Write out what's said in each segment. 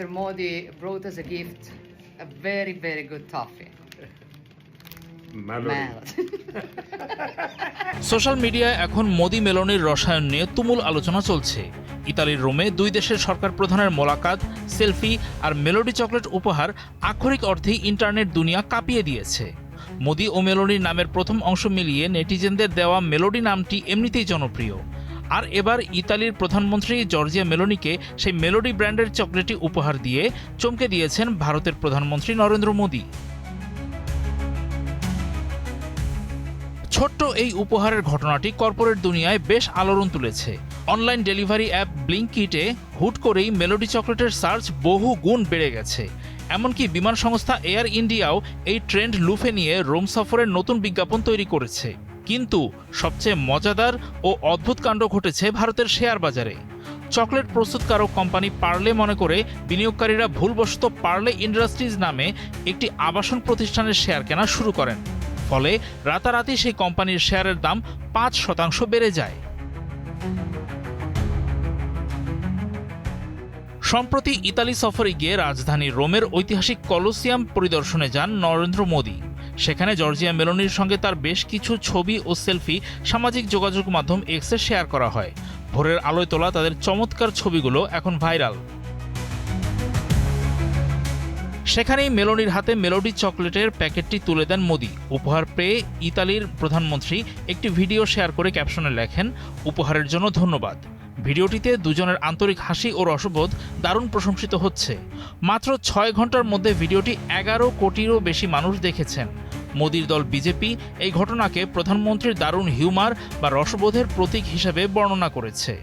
Mr. Modi brought us a gift, a very, very good toffee. Melody. Social মিডিয়ায় এখন মোদি মেলোনির রসায়ন নিয়ে তুমুল আলোচনা চলছে। ইতালির রোমে দুই দেশের সরকার প্রধানের মোলাকাত, সেলফি আর মেলোডি চকলেট উপহার আক্ষরিক অর্থেই ইন্টারনেট দুনিয়া কাঁপিয়ে দিয়েছে। মোদি ও মেলোনির নামের প্রথম অংশ মিলিয়ে নেটিজেনদের দেওয়া মেলোডি নামটি এমনিতেই জনপ্রিয়। আর এবার ইতালির প্রধানমন্ত্রী জর্জিয়া মেলোনিকে সেই মেলোডি ব্র্যান্ডের চকলেটটি উপহার দিয়ে চমকে দিয়েছেন ভারতের প্রধানমন্ত্রী নরেন্দ্র মোদি। ছোট্ট এই উপহারের ঘটনাটি কর্পোরেট দুনিয়ায় বেশ আলোড়ন তুলেছে। অনলাইন ডেলিভারি অ্যাপ ব্লিঙ্কিটে হুট করেই মেলোডি চকলেটের সার্চ বহু গুণ বেড়ে গেছে। এমনকি বিমান সংস্থা এয়ার ইন্ডিয়াও এই ট্রেন্ড লুফে নিয়ে রোম সফরের নতুন বিজ্ঞাপন তৈরি করেছে। কিন্তু সবচেয়ে মজাদার ও অদ্ভুত কাণ্ড ঘটেছে ভারতের শেয়ার বাজারে। চকলেট প্রস্তুতকারক কোম্পানি পার্লে মনে করে বিনিয়োগকারীরা ভুলবশত পার্লে ইন্ডাস্ট্রিজ নামে একটি আবাসন প্রতিষ্ঠানের শেয়ার কেনা শুরু করেন। ফলে রাতারাতি সেই কোম্পানির শেয়ারের দাম ৫% বেড়ে যায়। সম্প্রতি ইতালি সফরে গিয়ে রাজধানী রোমের ঐতিহাসিক কলোসিয়াম পরিদর্শনে যান নরেন্দ্র মোদি। সেখানে জর্জিয়া মেলোনির সঙ্গে তার বেশ কিছু ছবি ও সেলফি সামাজিক যোগাযোগ মাধ্যম এক্সে শেয়ার করা হয়। ভোরের আলোয় তোলা তাদের চমৎকার ছবিগুলো এখন ভাইরাল। সেখানেই মেলোনির হাতে মেলোডি চকলেটের প্যাকেটটি তুলে দেন মোদি। উপহার পেয়ে ইতালির প্রধানমন্ত্রী একটি ভিডিও শেয়ার করে ক্যাপশনে লেখেন, উপহারের জন্য ধন্যবাদ। ভিডিওটিতে দুজনের আন্তরিক হাসি ও রসবোধ দারুণ প্রশংসিত হচ্ছে। মাত্র ৬ ঘন্টার মধ্যে ভিডিওটি ১১ কোটিরও বেশি মানুষ দেখেছেন। মোদির দল বিজেপি এই ঘটনাকে প্রধানমন্ত্রীর দারুণ হিউমার বা রসবোধের প্রতীক হিসেবে বর্ণনা করেছে।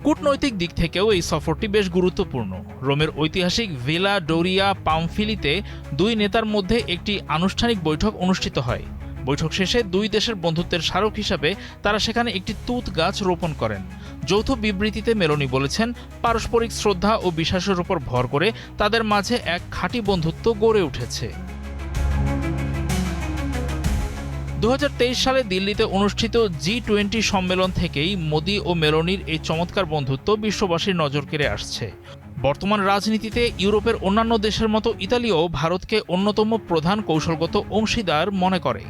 কূটনৈতিক দিক থেকেও এই সফরটি বেশ গুরুত্বপূর্ণ। রোমের ঐতিহাসিক ভিলা ডোরিয়া পামফিলিতে দুই নেতার মধ্যে একটি আনুষ্ঠানিক বৈঠক অনুষ্ঠিত হয়। বৈঠক শেষে দুই দেশের বন্ধুত্বের স্মারক হিসাবে তারা সেখানে একটি তুঁত গাছ রোপণ করেন। যৌথ বিবৃতিতে মেলোনি বলেছেন, পারস্পরিক শ্রদ্ধা ও বিশ্বাসের উপর ভর করে তাদের মাঝে এক খাঁটি বন্ধুত্ব গড়ে উঠেছে। ২০২৩ সালে দিল্লিতে অনুষ্ঠিত G20 সম্মেলন থেকেই মোদি ও মেলোনির এই চমৎকার বন্ধুত্ব বিশ্ববাসীর নজর কেড়ে আসছে। বর্তমান রাজনীতিতে ইউরোপের অন্যান্য দেশের মতো ইতালিও ভারতকে অন্যতম প্রধান কৌশলগত অংশীদার মনে করে।